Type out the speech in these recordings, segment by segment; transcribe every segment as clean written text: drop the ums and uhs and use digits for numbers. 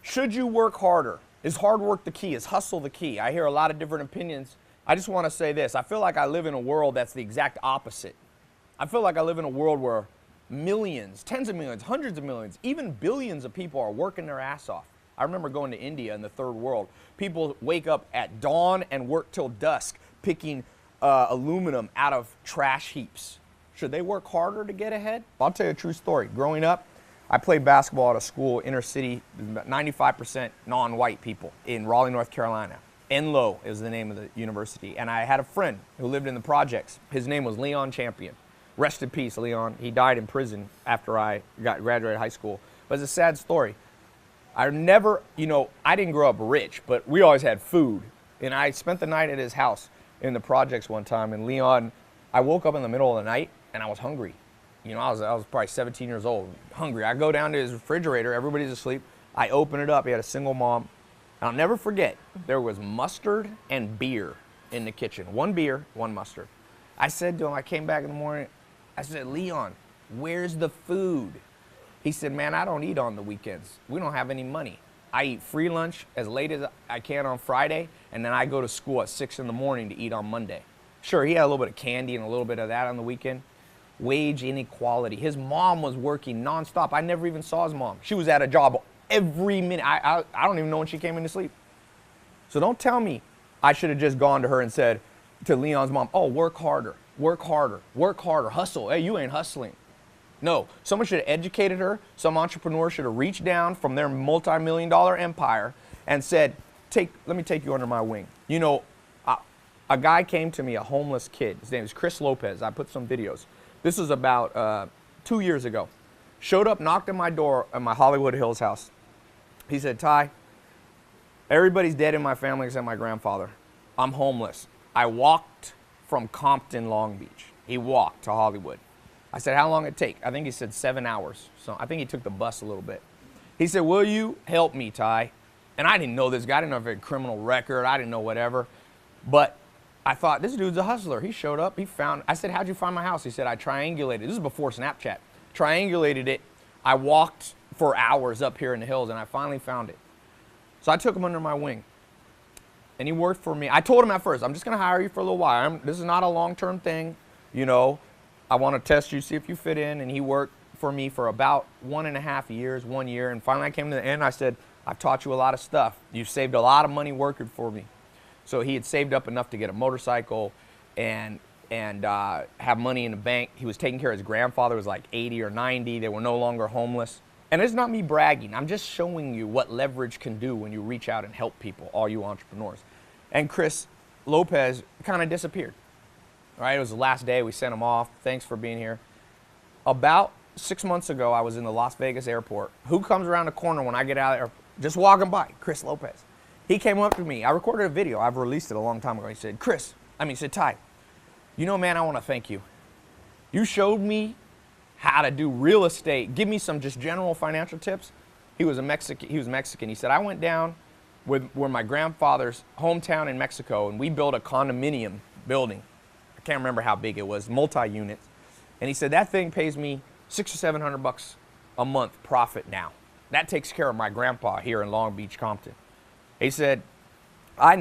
Should you work harder? Is hard work the key? Is hustle the key? I hear a lot of different opinions. I just want to say this. I feel like I live in a world that's the exact opposite. I feel like I live in a world where millions, tens of millions, hundreds of millions, even billions of people are working their ass off. I remember going to India in the third world. People wake up at dawn and work till dusk picking aluminum out of trash heaps. Should they work harder to get ahead? I'll tell you a true story. Growing up, I played basketball at a school, inner city, 95% non-white people in Raleigh, North Carolina. Enloe is the name of the university. And I had a friend who lived in the projects. His name was Leon Champion. Rest in peace, Leon. He died in prison after I graduated high school. But it's a sad story. I never, I didn't grow up rich, but we always had food. And I spent the night at his house in the projects one time. And Leon, I woke up in the middle of the night and I was hungry. I was probably 17 years old, hungry. I go down to his refrigerator, everybody's asleep. I open it up, he had a single mom. And I'll never forget, there was mustard and beer in the kitchen. One beer, one mustard. I said to him, I came back in the morning, I said, Leon, where's the food? He said, man, I don't eat on the weekends. We don't have any money. I eat free lunch as late as I can on Friday, and then I go to school at 6 in the morning to eat on Monday. Sure, he had a little bit of candy and a little bit of that on the weekend. Wage inequality. His mom was working nonstop. I never even saw his mom. She was at a job every minute. I don't even know when she came in to sleep. So don't tell me I should have just gone to her and said to Leon's mom, oh, work harder, work harder, work harder, hustle. Hey, you ain't hustling. No, someone should have educated her. Some entrepreneur should have reached down from their multi-million-dollar empire and said, let me take you under my wing. A guy came to me, a homeless kid. His name is Chris Lopez. I put some videos. This was about 2 years ago. Showed up, knocked on my door at my Hollywood Hills house. He said, Ty, everybody's dead in my family except my grandfather. I'm homeless. I walked from Compton, Long Beach. He walked to Hollywood. I said, how long did it take? I think he said 7 hours. So I think he took the bus a little bit. He said, will you help me, Ty? And I didn't know this guy. I didn't know if he had a criminal record. I didn't know whatever. But I thought, this dude's a hustler. He showed up. I said, how'd you find my house? He said, I triangulated. This is before Snapchat. Triangulated it. I walked for hours up here in the hills, and I finally found it. So I took him under my wing. And he worked for me. I told him at first, I'm just going to hire you for a little while. This is not a long-term thing. I want to test you, see if you fit in. And he worked for me for about 1.5 years, 1 year. And finally I came to the end. I said, I've taught you a lot of stuff. You've saved a lot of money working for me. So he had saved up enough to get a motorcycle and have money in the bank. He was taking care of his grandfather, who was like 80 or 90. They were no longer homeless. And it's not me bragging. I'm just showing you what leverage can do when you reach out and help people, all you entrepreneurs. And Chris Lopez kind of disappeared. All right, it was the last day. We sent him off. Thanks for being here. About 6 months ago, I was in the Las Vegas airport. Who comes around the corner when I get out of there? Just walking by, Chris Lopez. He came up to me. I recorded a video. I've released it a long time ago. He said, he said, Ty, man, I want to thank you. You showed me how to do real estate. Give me some just general financial tips. He was Mexican. He said, I went down where my grandfather's hometown in Mexico, and we built a condominium building. I can't remember how big it was, multi-units. And he said, that thing pays me $600 or $700 a month profit now. That takes care of my grandpa here in Long Beach, Compton. He said, I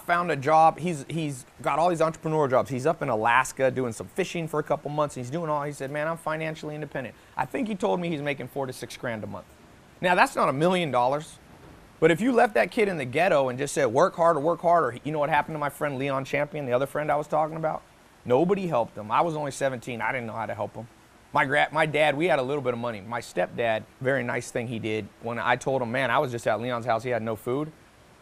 found a job. He's got all these entrepreneur jobs. He's up in Alaska doing some fishing for a couple months. He said, man, I'm financially independent. I think he told me he's making $4,000 to $6,000 a month. Now, that's not $1 million. But if you left that kid in the ghetto and just said, work harder, you know what happened to my friend Leon Champion, the other friend I was talking about? Nobody helped him. I was only 17. I didn't know how to help him. My dad, we had a little bit of money. My stepdad, very nice thing he did, when I told him, man, I was just at Leon's house, he had no food,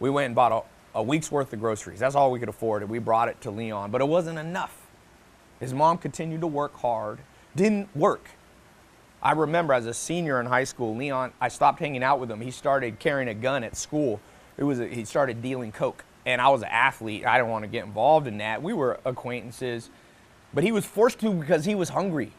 we went and bought a week's worth of groceries. That's all we could afford, and we brought it to Leon. But it wasn't enough. His mom continued to work hard, didn't work. I remember as a senior in high school, Leon, I stopped hanging out with him. He started carrying a gun at school. He started dealing coke. And I was an athlete. I didn't want to get involved in that. We were acquaintances. But he was forced to because he was hungry,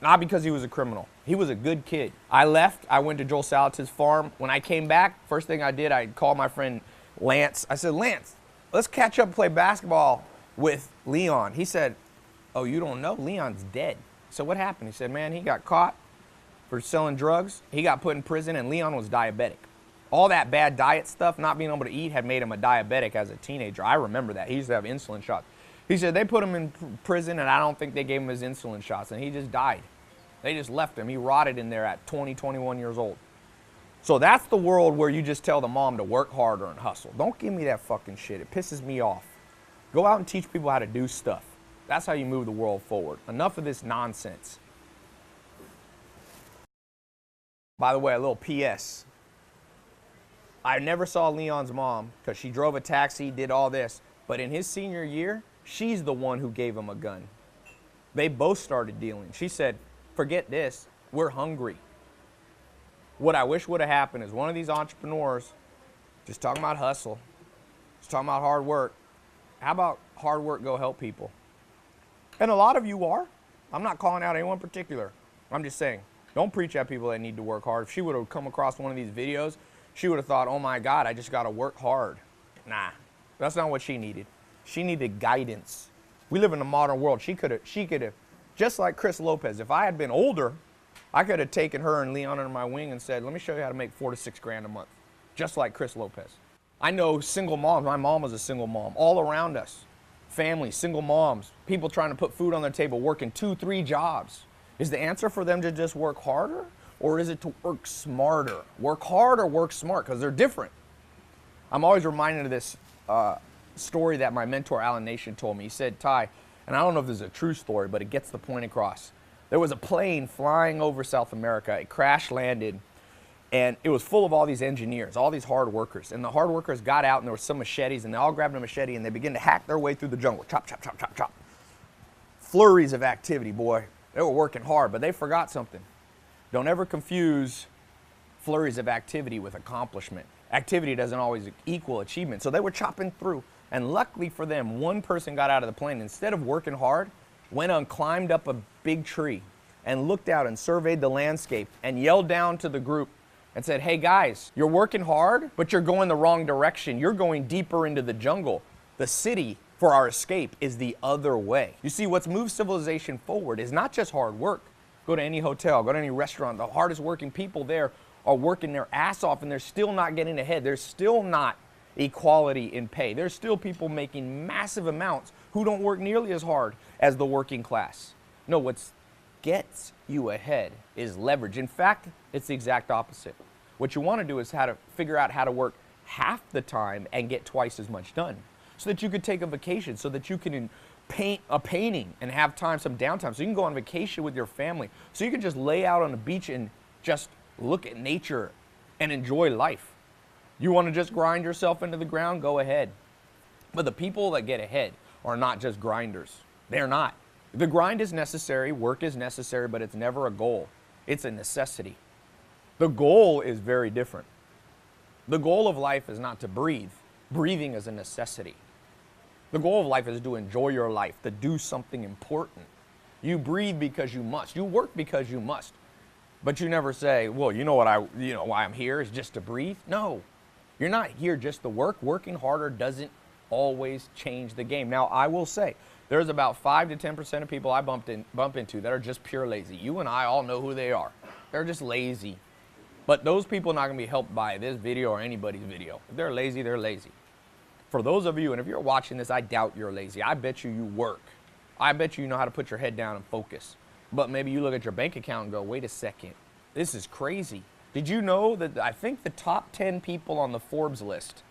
not because he was a criminal. He was a good kid. I left. I went to Joel Salatin's farm. When I came back, first thing I did, I called my friend Lance. I said, Lance, let's catch up and play basketball with Leon. He said, oh, you don't know? Leon's dead. So what happened? He said, man, he got caught. for selling drugs. He got put in prison, and Leon was diabetic. All that bad diet stuff, not being able to eat, had made him a diabetic as a teenager. I remember that. He used to have insulin shots. He said they put him in prison, and I don't think they gave him his insulin shots, and he just died. They just left him. He rotted in there at 20, 21 years old. So that's the world where you just tell the mom to work harder and hustle. Don't give me that fucking shit. It pisses me off. Go out and teach people how to do stuff. That's how you move the world forward. Enough of this nonsense. By the way, a little PS. I never saw Leon's mom because she drove a taxi, did all this. But in his senior year, she's the one who gave him a gun. They both started dealing. She said, forget this, we're hungry. What I wish would have happened is one of these entrepreneurs just talking about hustle, just talking about hard work. How about hard work go help people? And a lot of you are. I'm not calling out anyone in particular. I'm just saying, don't preach at people that need to work hard. If she would have come across one of these videos, she would have thought, oh my God, I just got to work hard. Nah, that's not what she needed. She needed guidance. We live in a modern world. She could have, just like Chris Lopez, if I had been older, I could have taken her and Leon under my wing and said, let me show you how to make 4 to 6 grand a month, just like Chris Lopez. I know single moms. My mom was a single mom. All around us, families, single moms, people trying to put food on their table, working 2, 3 jobs. Is the answer for them to just work harder, or is it to work smarter? Work hard or work smart, because they're different. I'm always reminded of this story that my mentor, Alan Nation, told me. He said, Ty, and I don't know if this is a true story, but it gets the point across. There was a plane flying over South America. It crash landed, and it was full of all these engineers, all these hard workers. And the hard workers got out, and there were some machetes, and they all grabbed a machete, and they began to hack their way through the jungle. Chop, chop, chop, chop, chop. Flurries of activity, boy. They were working hard, but they forgot something. Don't ever confuse flurries of activity with accomplishment. Activity doesn't always equal achievement. So they were chopping through, and luckily for them, one person got out of the plane. Instead of working hard, went on, climbed up a big tree and looked out and surveyed the landscape and yelled down to the group and said, hey guys, you're working hard, but you're going the wrong direction. You're going deeper into the jungle. The city for our escape is the other way. You see, what's moved civilization forward is not just hard work. Go to any hotel, go to any restaurant, the hardest working people there are working their ass off, and they're still not getting ahead. There's still not equality in pay. There's still people making massive amounts who don't work nearly as hard as the working class. No, what gets you ahead is leverage. In fact, it's the exact opposite. What you want to do is figure out how to work half the time and get twice as much done, so that you could take a vacation, so that you can paint a painting and have some downtime, so you can go on vacation with your family, so you can just lay out on the beach and just look at nature and enjoy life. You want to just grind yourself into the ground? Go ahead. But the people that get ahead are not just grinders. They're not. The grind is necessary, work is necessary, but it's never a goal. It's a necessity. The goal is very different. The goal of life is not to breathe. Breathing is a necessity. The goal of life is to enjoy your life, to do something important. You breathe because you must. You work because you must. But you never say, well, why I'm here is just to breathe. No, you're not here just to work. Working harder doesn't always change the game. Now, I will say, there's about 5 to 10% of people I bump into that are just pure lazy. You and I all know who they are. They're just lazy. But those people are not going to be helped by this video or anybody's video. If they're lazy, they're lazy. For those of you, and if you're watching this, I doubt you're lazy. I bet you work. I bet you know how to put your head down and focus. But maybe you look at your bank account and go, wait a second, this is crazy. Did you know that I think the top 10 people on the Forbes list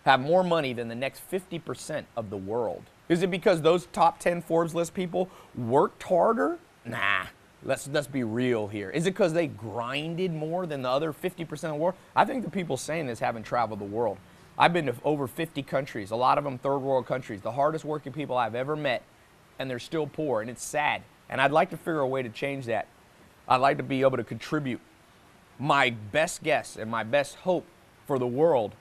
have more money than the next 50% of the world? Is it because those top 10 Forbes list people worked harder? Nah, let's be real here. Is it because they grinded more than the other 50% of the world? I think the people saying this haven't traveled the world. I've been to over 50 countries, a lot of them third world countries, the hardest working people I've ever met, and they're still poor, and it's sad. And I'd like to figure a way to change that. I'd like to be able to contribute. My best guess and my best hope for the world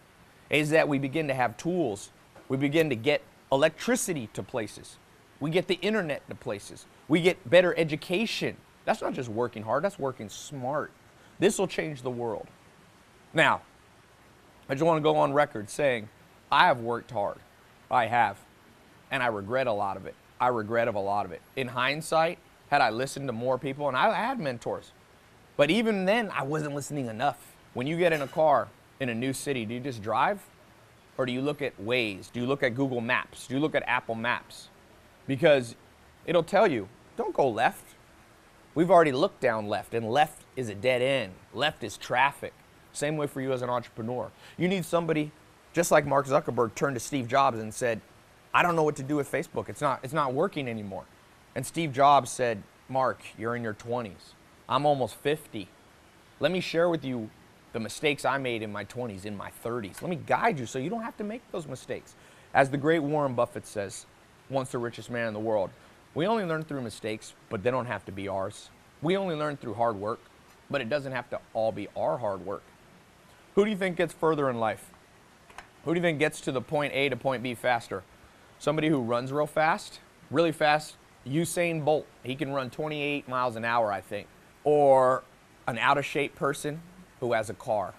is that we begin to have tools. We begin to get electricity to places. We get the internet to places. We get better education. That's not just working hard, that's working smart. This will change the world. Now, I just want to go on record saying, I have worked hard. I have. And I regret a lot of it. I regret a lot of it. In hindsight, had I listened to more people, and I had mentors, But even then, I wasn't listening enough. When you get in a car in a new city, do you just drive? Or do you look at Waze? Do you look at Google Maps? Do you look at Apple Maps? Because it'll tell you, don't go left. We've already looked down left, and left is a dead end. Left is traffic. Same way for you as an entrepreneur. You need somebody, just like Mark Zuckerberg turned to Steve Jobs and said, I don't know what to do with Facebook. It's not working anymore. And Steve Jobs said, Mark, you're in your 20s. I'm almost 50. Let me share with you the mistakes I made in my 20s, in my 30s. Let me guide you so you don't have to make those mistakes. As the great Warren Buffett says, once the richest man in the world, we only learn through mistakes, but they don't have to be ours. We only learn through hard work, but it doesn't have to all be our hard work. Who do you think gets further in life? Who do you think gets to the point A to point B faster? Somebody who runs real fast, really fast. Usain Bolt, he can run 28 miles an hour, I think. Or an out of shape person who has a car.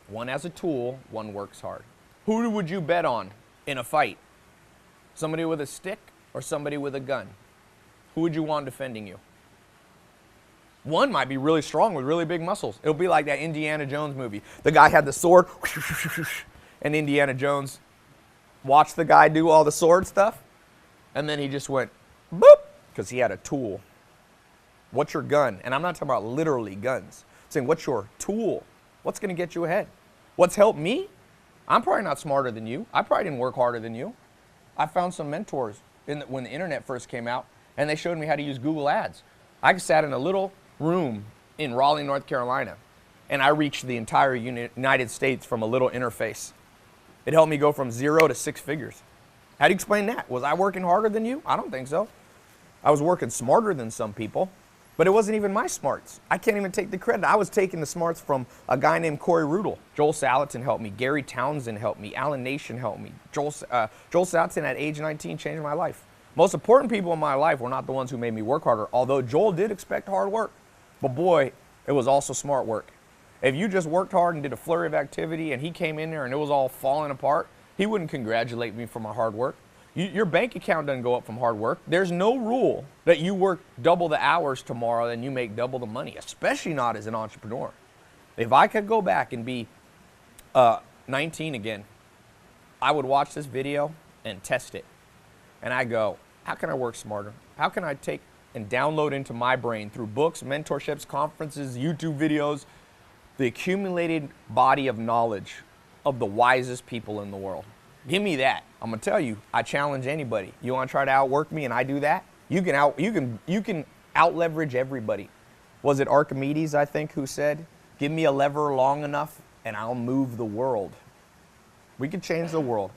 One has a tool, one works hard. Who would you bet on in a fight? Somebody with a stick or somebody with a gun? Who would you want defending you? One might be really strong with really big muscles. It'll be like that Indiana Jones movie. The guy had the sword, and Indiana Jones watched the guy do all the sword stuff, and then he just went, boop, because he had a tool. What's your gun? And I'm not talking about literally guns. I'm saying, what's your tool? What's going to get you ahead? What's helped me? I'm probably not smarter than you. I probably didn't work harder than you. I found some mentors when the internet first came out, and they showed me how to use Google Ads. I sat in a little room in Raleigh, North Carolina, and I reached the entire United States from a little interface. It helped me go from 0 to 6 figures. How do you explain that? Was I working harder than you? I don't think so. I was working smarter than some people, but it wasn't even my smarts. I can't even take the credit. I was taking the smarts from a guy named Corey Rudel. Joel Salatin helped me. Gary Townsend helped me. Alan Nation helped me. Joel Salatin at age 19 changed my life. Most important people in my life were not the ones who made me work harder, although Joel did expect hard work. But boy, it was also smart work. If you just worked hard and did a flurry of activity and he came in there and it was all falling apart, he wouldn't congratulate me for my hard work. Your bank account doesn't go up from hard work. There's no rule that you work double the hours tomorrow and you make double the money, especially not as an entrepreneur. If I could go back and be 19 again, I would watch this video and test it. And I go, how can I work smarter? How can I take and download into my brain through books, mentorships, conferences, YouTube videos, the accumulated body of knowledge of the wisest people in the world? Give me that. I'm gonna tell you, I challenge anybody. You wanna try to outwork me and I do that? You can out leverage everybody. Was it Archimedes, I think, who said, give me a lever long enough and I'll move the world. We can change the world.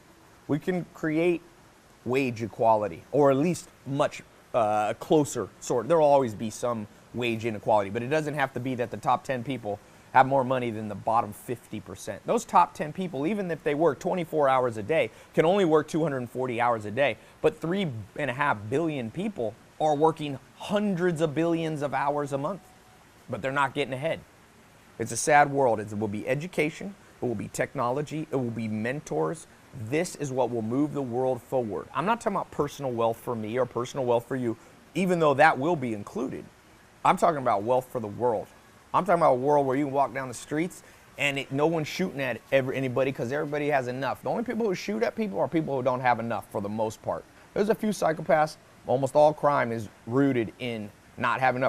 We can create wage equality, or at least much closer sort. There will always be some wage inequality, but it doesn't have to be that the top 10 people have more money than the bottom 50%. Those top 10 people, even if they work 24 hours a day, can only work 240 hours a day, but 3.5 billion people are working hundreds of billions of hours a month, but they're not getting ahead. It's a sad world. It will be education, it will be technology, it will be mentors. This is what will move the world forward. I'm not talking about personal wealth for me or personal wealth for you, even though that will be included. I'm talking about wealth for the world. I'm talking about a world where you can walk down the streets and no one's shooting at anybody because everybody has enough. The only people who shoot at people are people who don't have enough for the most part. There's a few psychopaths. Almost all crime is rooted in not having enough.